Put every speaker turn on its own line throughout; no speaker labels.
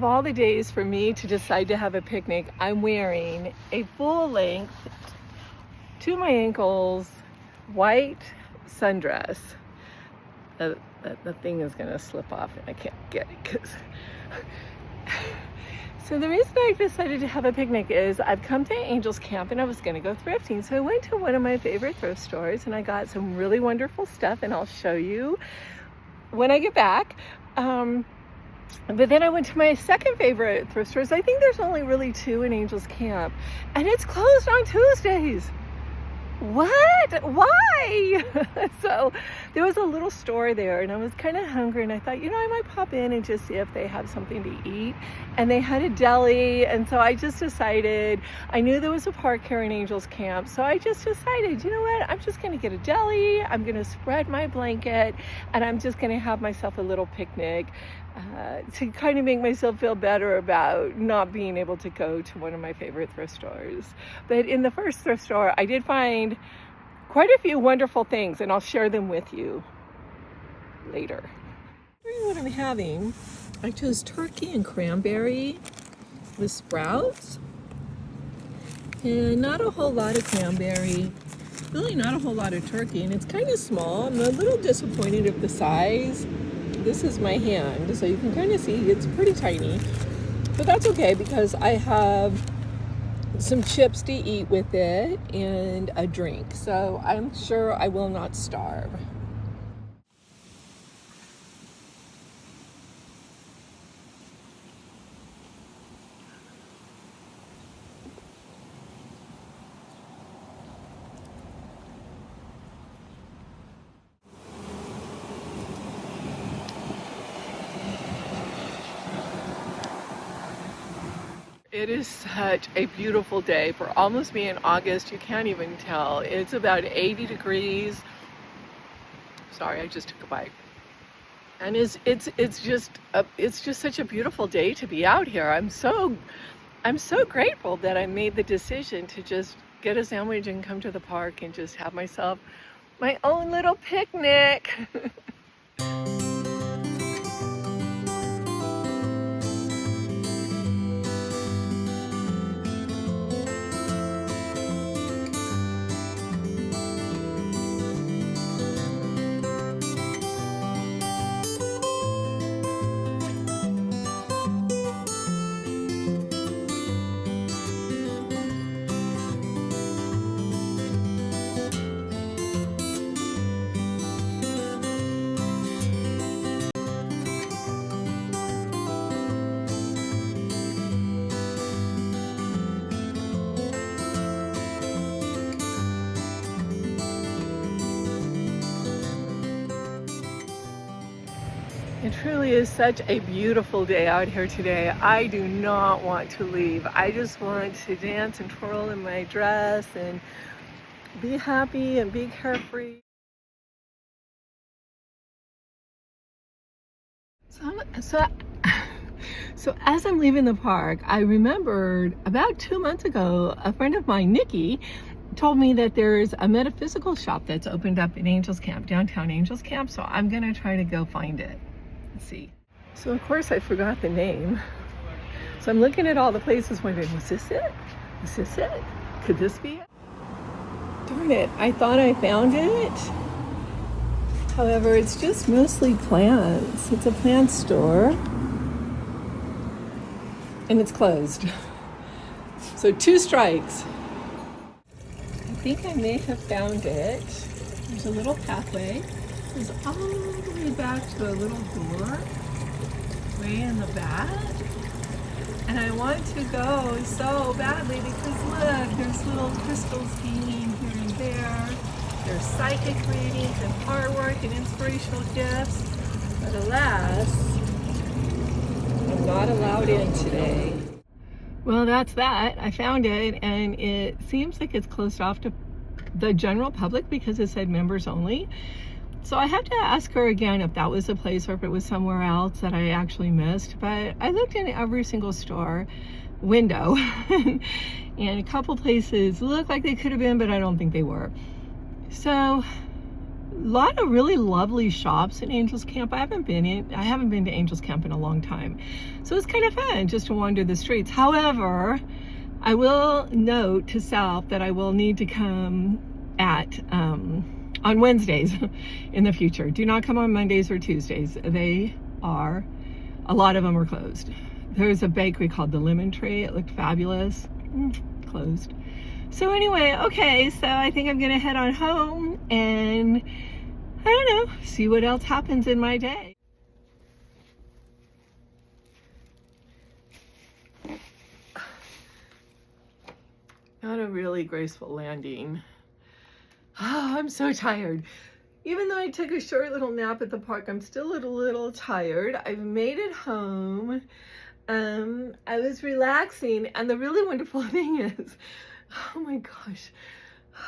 of all the days for me to decide to have a picnic, I'm wearing a full length to my ankles white sundress. The thing is gonna slip off and I can't get it because so the reason I decided to have a picnic is I've come to Angel's Camp and I was gonna go thrifting. So I went to one of my favorite thrift stores and I got some really wonderful stuff, and I'll show you when I get back. But then I went to my second favorite thrift stores. I think there's only really two in Angel's Camp, and it's closed on Tuesdays. What? Why? So there was a little store there and I was kind of hungry, and I thought, I might pop in and just see if they have something to eat. And they had a deli, and so I just decided, I knew there was a park here in Angel's Camp, so I just decided, you know what, I'm just gonna get a deli, I'm gonna spread my blanket, and I'm just gonna have myself a little picnic to kind of make myself feel better about not being able to go to one of my favorite thrift stores. But in the first thrift store, I did find quite a few wonderful things, and I'll share them with you later. What I'm having, I chose turkey and cranberry with sprouts, and not a whole lot of cranberry, really not a whole lot of turkey, and it's kind of small. I'm a little disappointed of the size. This is my hand, so you can kind of see it's pretty tiny, but that's okay because I have some chips to eat with it and a drink, so I'm sure I will not starve. It is such a beautiful day for almost being August. You can't even tell. It's about 80 degrees. Sorry, I just took a bite. And it's just such a beautiful day to be out here. I'm so grateful that I made the decision to just get a sandwich and come to the park and just have myself my own little picnic. It truly is such a beautiful day out here today. I do not want to leave. I just want to dance and twirl in my dress and be happy and be carefree. So as I'm leaving the park, I remembered about 2 months ago, a friend of mine, Nikki, told me that there's a metaphysical shop that's opened up in Angel's Camp, downtown Angel's Camp. So I'm gonna try to go find it. Let's see. So of course I forgot the name. So I'm looking at all the places wondering, was this it? Is this it? Could this be it? Darn it, I thought I found it. However, it's just mostly plants. It's a plant store. And it's closed. So 2 strikes. I think I may have found it. There's a little pathway. It goes all the way back to a little door way in the back. And I want to go so badly because look, there's little crystals hanging here and there. There's psychic readings and artwork and inspirational gifts. But alas, I'm not allowed in today. Well, that's that. I found it, and it seems like it's closed off to the general public because it said members only. So I have to ask her again if that was the place or if it was somewhere else that I actually missed. But I looked in every single store window and a couple places looked like they could have been, but I don't think they were. So lot of really lovely shops in Angels Camp. I haven't been to Angels Camp in a long time. So it's kind of fun just to wander the streets. However, I will note to self that I will need to come on Wednesdays in the future. Do not come on Mondays or Tuesdays. A lot of them are closed. There's a bakery called the Lemon Tree. It looked fabulous. Closed. So anyway, okay, so I think I'm gonna head on home and I don't know, see what else happens in my day. Not a really graceful landing. Oh, I'm so tired. Even though I took a short little nap at the park, I'm still a little tired. I've made it home. I was relaxing, and the really wonderful thing is, oh my gosh,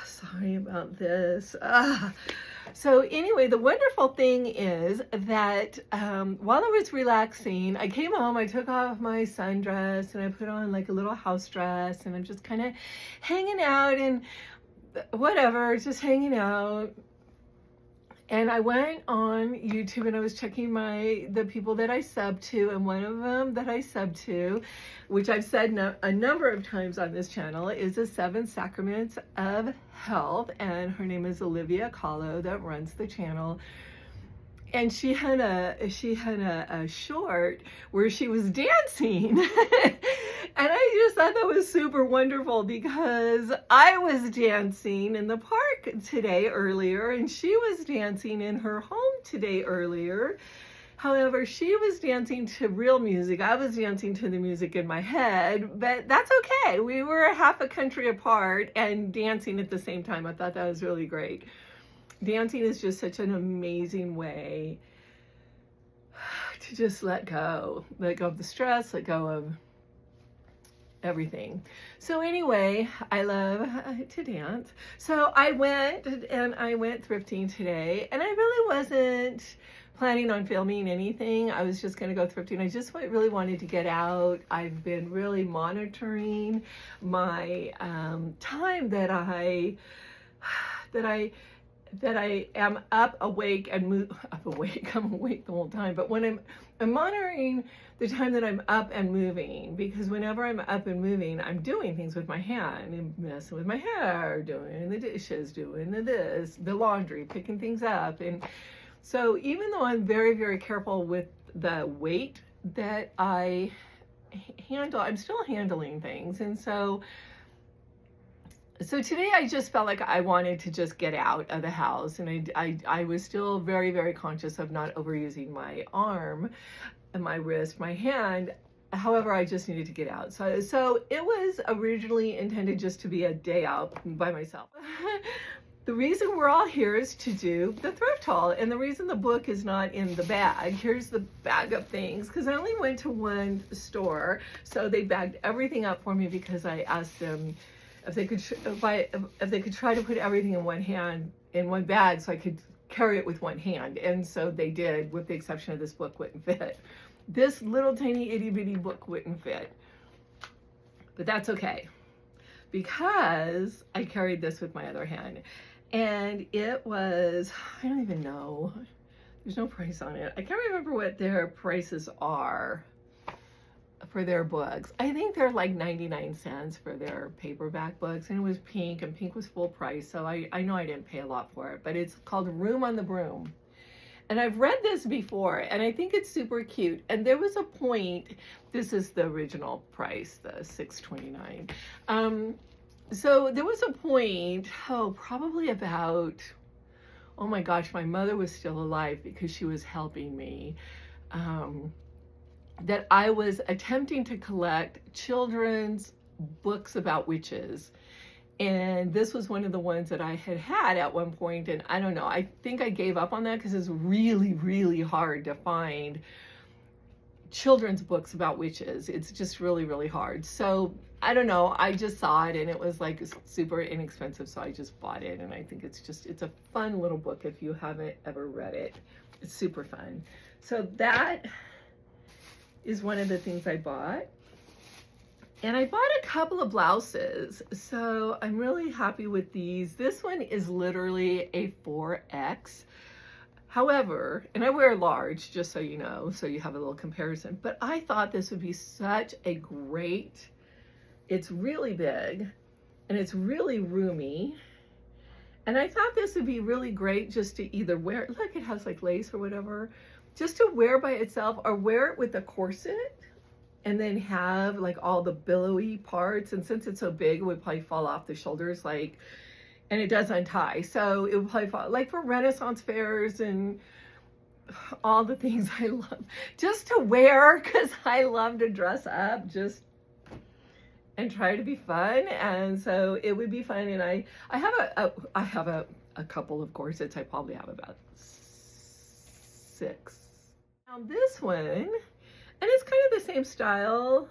sorry about this. So anyway, the wonderful thing is that while I was relaxing, I came home, I took off my sundress, and I put on like a little house dress, and I'm just kind of hanging out and whatever, just hanging out. And I went on YouTube and I was checking the people that I sub to, and one of them that I sub to, which I've said a number of times on this channel, is the 7 Sacraments of Health, and her name is Olivia Kahlo that runs the channel. And she had a short where she was dancing. And I just thought that was super wonderful because I was dancing in the park today earlier, and she was dancing in her home today earlier. However, she was dancing to real music. I was dancing to the music in my head, but that's okay. We were half a country apart and dancing at the same time. I thought that was really great. Dancing is just such an amazing way to just let go of the stress, let go of everything. So anyway, I love to dance. So I went thrifting today, and I really wasn't planning on filming anything. I was just going to go thrifting. I just really wanted to get out. I've been really monitoring my time that I am up, awake, and I'm awake the whole time. But when I'm monitoring the time that I'm up and moving, because whenever I'm up and moving, I'm doing things with my hand, and messing with my hair, doing the dishes, doing the laundry, picking things up. And so even though I'm very, very careful with the weight that I handle, I'm still handling things. And so today I just felt like I wanted to just get out of the house, and I was still very, very conscious of not overusing my arm and my wrist, my hand. However, I just needed to get out. So it was originally intended just to be a day out by myself. The reason we're all here is to do the thrift haul, and the reason the book is not in the bag, here's the bag of things, because I only went to one store, so they bagged everything up for me because I asked them if they could try to put everything in one bag so I could carry it with one hand. And so they did, with the exception of this book wouldn't fit. This little tiny itty bitty book wouldn't fit. But that's okay, because I carried this with my other hand. And it was, I don't even know, there's no price on it. I can't remember what their prices are for their books. I think they're like 99 cents for their paperback books, and it was pink, and pink was full price, so I know I didn't pay a lot for it. But it's called Room on the Broom, and I've read this before, and I think it's super cute. And there was a point, this is the original price, the $6.29. So there was a point, probably about, oh my gosh, my mother was still alive because she was helping me, that I was attempting to collect children's books about witches. And this was one of the ones that I had at one point. And I don't know, I think I gave up on that because it's really, really hard to find children's books about witches. It's just really, really hard. So I don't know, I just saw it and it was like super inexpensive, so I just bought it. And I think it's a fun little book if you haven't ever read it. It's super fun. So that is one of the things I bought. And I bought a couple of blouses, so I'm really happy with these. This one is literally a 4X. However, and I wear a large, just so you know, so you have a little comparison, but I thought this would be such a great, it's really big and it's really roomy. And I thought this would be really great just to either wear, look, it has like lace or whatever, just to wear by itself or wear it with a corset and then have like all the billowy parts. And since it's so big, it would probably fall off the shoulders, like, and it does untie. So it would probably fall, like for Renaissance fairs and all the things I love just to wear, because I love to dress up just and try to be fun. And so it would be fun. And I have a couple of corsets. I probably have about 6. Now this one, and it's kind of the same style,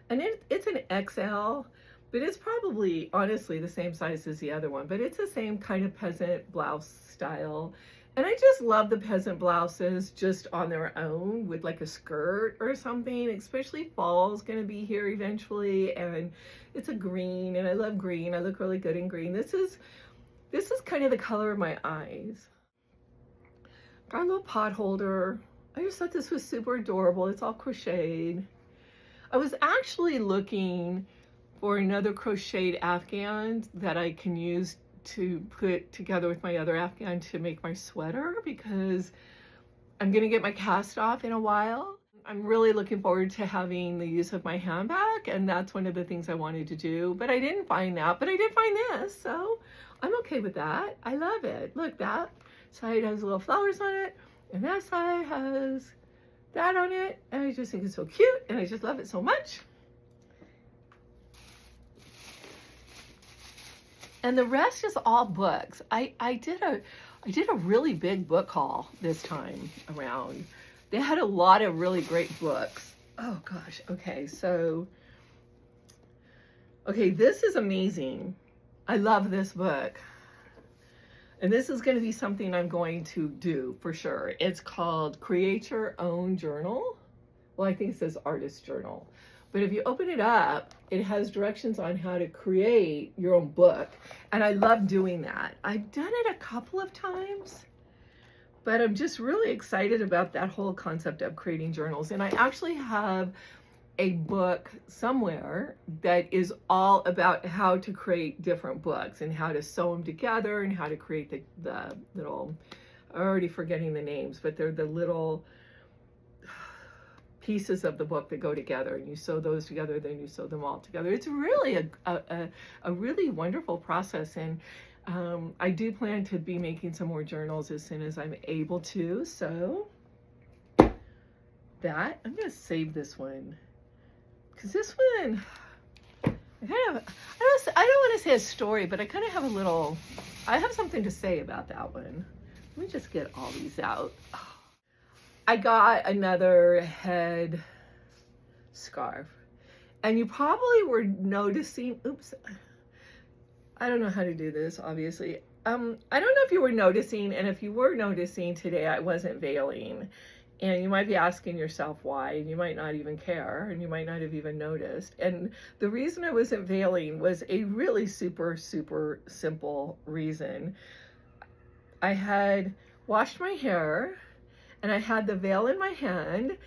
and it's an XL, but it's probably honestly the same size as the other one, but it's the same kind of peasant blouse style. And I just love the peasant blouses just on their own with like a skirt or something, especially fall's gonna be here eventually. And it's a green, and I love green. I look really good in green. This is kind of the color of my eyes. Got a little pot holder. I just thought this was super adorable. It's all crocheted. I was actually looking for another crocheted Afghan that I can use to put together with my other Afghan to make my sweater, because I'm gonna get my cast off in a while. I'm really looking forward to having the use of my handbag, and that's one of the things I wanted to do, but I didn't find that, but I did find this, so I'm okay with that. I love it. Look, that side has little flowers on it, and that side has that on it, and I just think it's so cute, and I just love it so much. And the rest is all books. I did a really big book haul this time around. They had a lot of really great books. Oh gosh, okay, so, okay, this is amazing. I love this book. And this is gonna be something I'm going to do for sure. It's called Create Your Own Journal. Well, I think it says Artist Journal. But if you open it up, it has directions on how to create your own book. And I love doing that. I've done it a couple of times, but I'm just really excited about that whole concept of creating journals. And I actually have a book somewhere that is all about how to create different books and how to sew them together and how to create the little, I'm already forgetting the names, but they're the little pieces of the book that go together, and you sew those together, then you sew them all together. It's really a really wonderful process. And I do plan to be making some more journals as soon as I'm able to. So that, I'm gonna save this one, because this one, I don't want to say a story, but I kind of have I have something to say about that one. Let me just get all these out. I got another head scarf, and you probably were noticing, oops, I don't know how to do this, obviously. I don't know if you were noticing, and if you were noticing today, I wasn't veiling, and you might be asking yourself why, and you might not even care, and you might not have even noticed. And the reason I wasn't veiling was a really super, super simple reason. I had washed my hair, and I had the veil in my hand,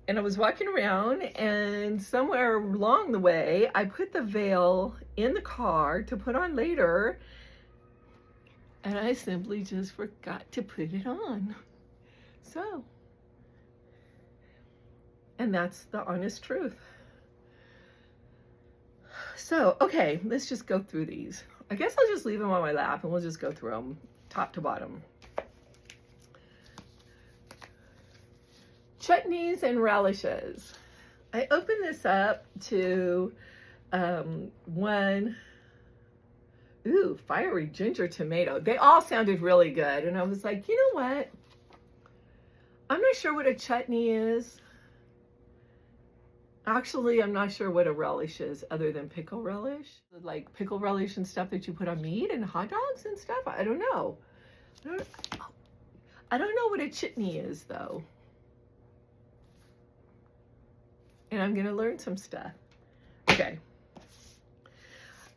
and I was walking around, and somewhere along the way, I put the veil in the car to put on later, and I simply just forgot to put it on. So, and that's the honest truth. So, okay, let's just go through these. I guess I'll just leave them on my lap, and we'll just go through them top to bottom. Chutneys and relishes. I opened this up to one, fiery ginger tomato. They all sounded really good. And I was like, you know what? I'm not sure what a chutney is. Actually, I'm not sure what a relish is other than pickle relish. Like pickle relish and stuff that you put on meat and hot dogs and stuff. I don't know. I don't know what a chutney is though. And I'm gonna learn some stuff. Okay.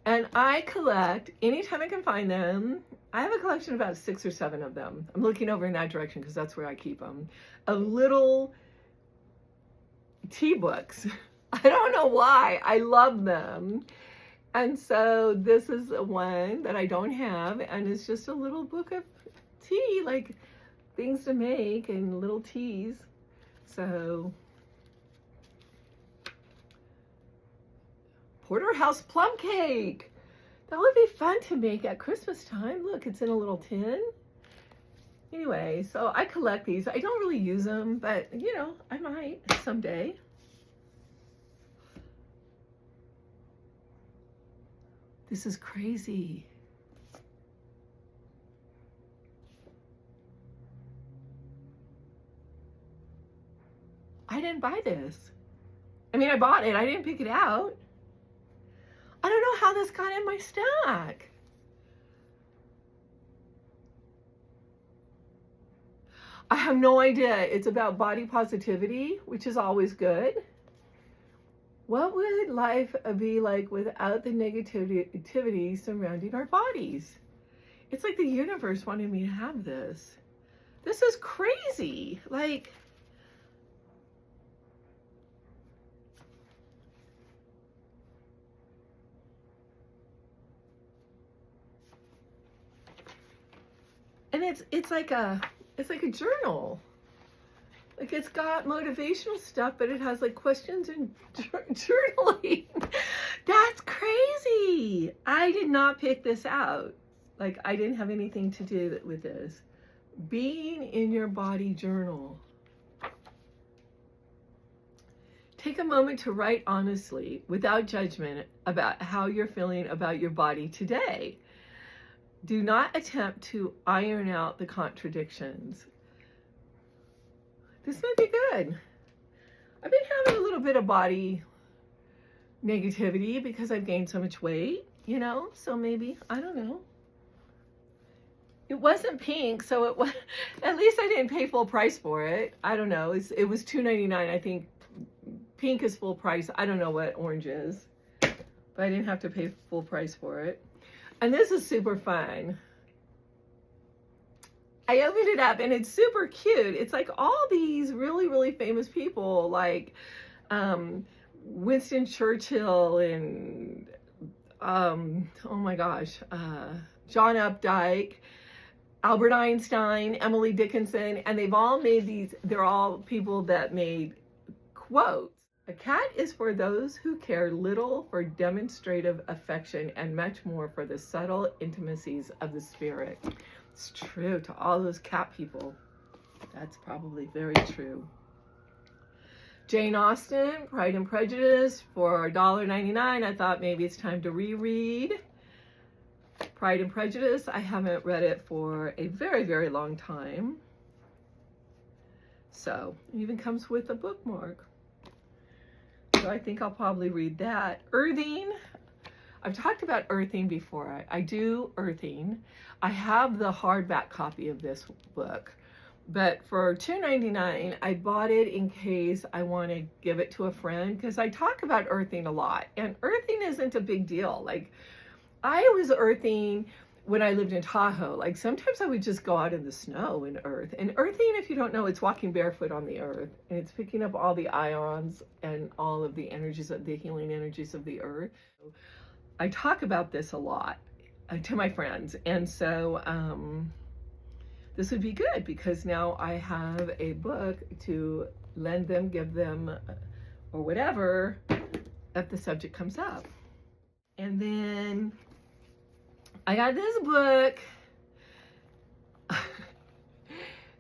And I collect, anytime I can find them, I have a collection of about 6 or 7 of them. I'm looking over in that direction because that's where I keep them. Of little tea books. I don't know why. I love them. And so this is one that I don't have, and it's just a little book of tea, like things to make and little teas. So porterhouse plum cake. That would be fun to make at Christmas time. Look, it's in a little tin. Anyway, so I collect these. I don't really use them, but you know, I might someday. This is crazy. I didn't buy this. I mean, I bought it. I didn't pick it out. I don't know how this got in my stack. I have no idea. It's about body positivity, which is always good. What would life be like without the negativity surrounding our bodies? It's like the universe wanted me to have this. This is crazy. Like, and it's like a journal. Like, it's got motivational stuff, but it has like questions and journaling. That's crazy. I did not pick this out. Like, I didn't have anything to do with this. Being in your body journal. Take a moment to write honestly, without judgment, about how you're feeling about your body today. Do not attempt to iron out the contradictions. This might be good. I've been having a little bit of body negativity because I've gained so much weight, you know, so maybe, I don't know. It wasn't pink, so it was, at least I didn't pay full price for it. I don't know. It was $2.99. I think pink is full price. I don't know what orange is, but I didn't have to pay full price for it. And this is super fun. I opened it up and it's super cute. It's like all these really, really famous people, like Winston Churchill and oh my gosh, John Updike, Albert Einstein, Emily Dickinson, and they've all made these, they're all people that made quotes. A cat is for those who care little for demonstrative affection and much more for the subtle intimacies of the spirit. It's true to all those cat people. That's probably very true. Jane Austen, Pride and Prejudice, for $1.99. I thought maybe it's time to reread Pride and Prejudice. I haven't read it for a very, very long time. So it even comes with a bookmark. So I think I'll probably read that. Earthing. I've talked about earthing before. I do earthing. I have the hardback copy of this book, but for $2.99, I bought it in case I want to give it to a friend, because I talk about earthing a lot, and earthing isn't a big deal. Like, I was earthing when I lived in Tahoe. Like, sometimes I would just go out in the snow and earth. And earthing, if you don't know, it's walking barefoot on the earth, and it's picking up all the ions and all of the energies, the healing energies of the earth. I talk about this a lot to my friends, and so this would be good because now I have a book to lend them, give them, or whatever, if the subject comes up. And then I got this book,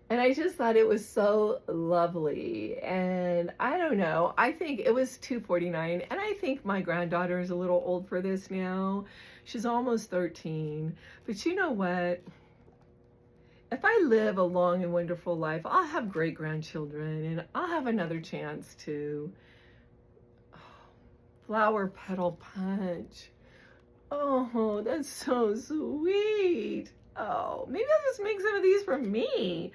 and I just thought it was so lovely. And I don't know, I think it was $2.49, and I think my granddaughter is a little old for this now. She's almost 13, but you know what? If I live a long and wonderful life, I'll have great grandchildren, and I'll have another chance to flower petal punch. Oh, that's so sweet. Oh, maybe I'll just make some of these for me.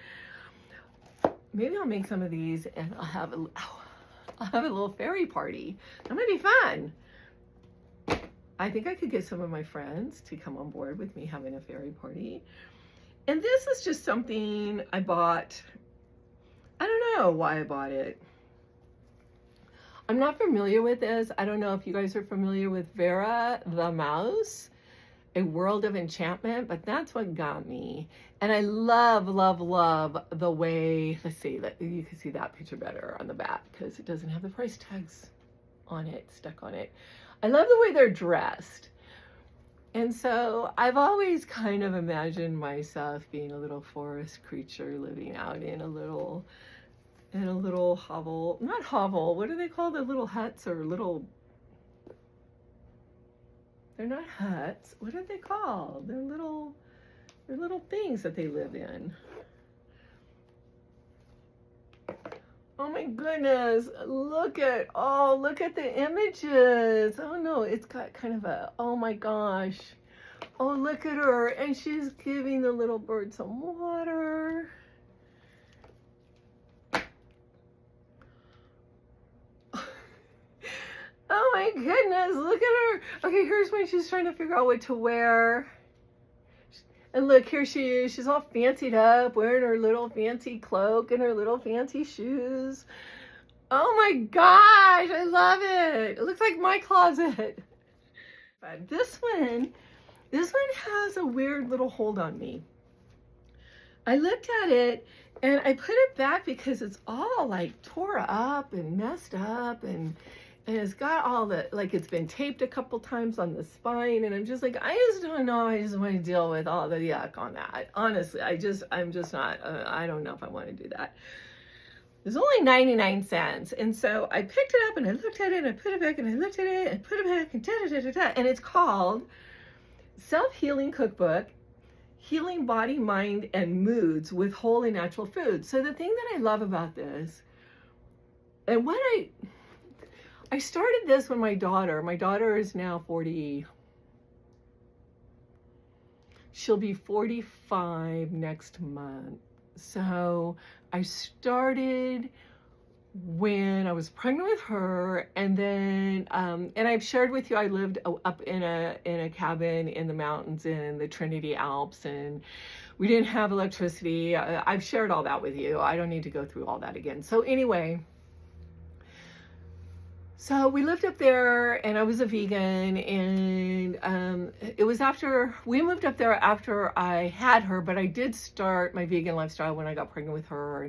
Maybe I'll make some of these and I'll have a little fairy party. That might be fun. I think I could get some of my friends to come on board with me having a fairy party. And this is just something I bought. I don't know why I bought it. I'm not familiar with this. I don't know if you guys are familiar with Vera the Mouse, A World of Enchantment, but that's what got me. And I love, love, love the way, let's see, you can see that picture better on the back because it doesn't have the price tags on it, stuck on it. I love the way they're dressed. And so I've always kind of imagined myself being a little forest creature living out in a little hovel, not hovel, what do they call the little huts or little, they're not huts, what are they called? They're little things that they live in. Oh my goodness, look at the images. Oh no, it's got kind of a, oh my gosh. Oh, look at her, and she's giving the little bird some water. Oh my goodness, look at her. Okay, here's when she's trying to figure out what to wear. And look, here she is. She's all fancied up, wearing her little fancy cloak and her little fancy shoes. Oh my gosh, I love it. It looks like my closet. But this one has a weird little hold on me. I looked at it and I put it back because it's all like tore up and messed up, and it's got all the, like, it's been taped a couple times on the spine, and I'm just like, I just don't know. I just want to deal with all the yuck on that. Honestly, I'm just not, I don't know if I want to do that. It was only 99 cents. And so I picked it up and I looked at it and I put it back and I looked at it and put it back and da-da-da-da-da. And it's called Self-Healing Cookbook, Healing Body, Mind, and Moods with Whole and Natural Foods. So the thing that I love about this, and what I started this when my daughter is now 40, she'll be 45 next month. So I started when I was pregnant with her, and then, and I've shared with you, I lived up in a cabin in the mountains in the Trinity Alps, and we didn't have electricity. I've shared all that with you. I don't need to go through all that again. So anyway, so we lived up there, and I was a vegan, and it was after, we moved up there after I had her, but I did start my vegan lifestyle when I got pregnant with her,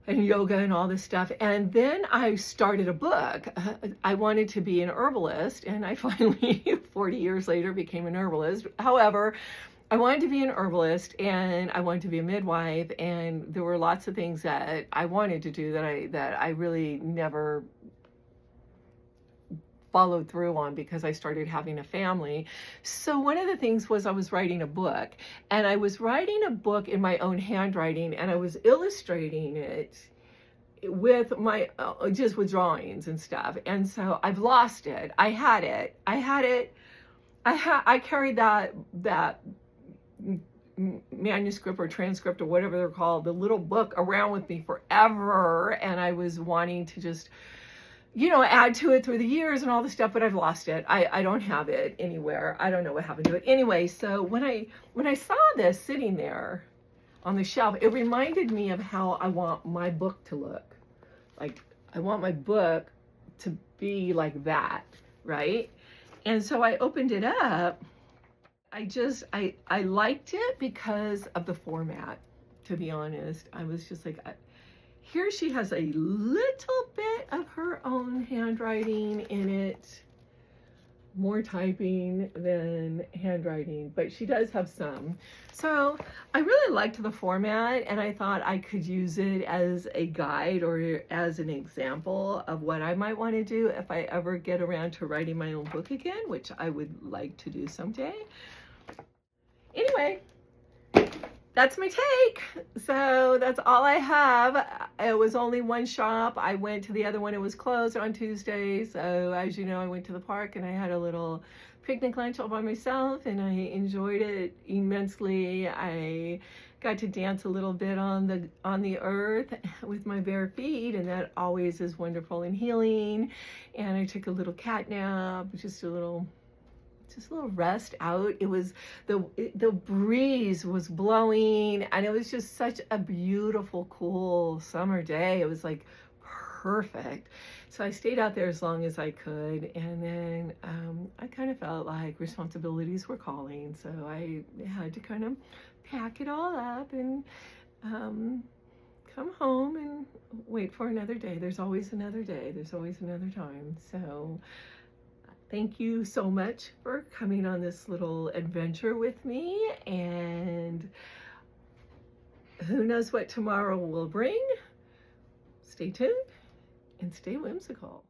and yoga and all this stuff. And then I started a book. I wanted to be an herbalist, and I finally, 40 years later, became an herbalist. However, I wanted to be an herbalist, and I wanted to be a midwife, and there were lots of things that I wanted to do that I really never followed through on because I started having a family. So one of the things was I was writing a book, and I was writing a book in my own handwriting, and I was illustrating it with my, just with drawings and stuff. And so I've lost it. I carried that manuscript or transcript or whatever they're called, the little book, around with me forever. And I was wanting to just, you know, add to it through the years and all this stuff, but I've lost it. I don't have it anywhere. I don't know what happened to it. Anyway, so when I saw this sitting there on the shelf, it reminded me of how I want my book to look. Like, I want my book to be like that, right? And so I opened it up. I liked it because of the format, to be honest. I was just like, here she has a little bit of her own handwriting in it, more typing than handwriting, but she does have some. So I really liked the format, and I thought I could use it as a guide or as an example of what I might want to do if I ever get around to writing my own book again, which I would like to do someday. Anyway, that's my take. So that's all I have. It was only one shop. I went to the other one. It was closed on Tuesday. So as you know, I went to the park and I had a little picnic lunch all by myself, and I enjoyed it immensely. I got to dance a little bit on the earth with my bare feet, and that always is wonderful and healing. And I took a little cat nap, just a little rest out. It was the breeze was blowing, and it was just such a beautiful, cool summer day. It was like perfect. So I stayed out there as long as I could, and then I kind of felt like responsibilities were calling, so I had to kind of pack it all up and come home and wait for another day. There's always another day. There's always another time. So thank you so much for coming on this little adventure with me, and who knows what tomorrow will bring. Stay tuned and stay whimsical.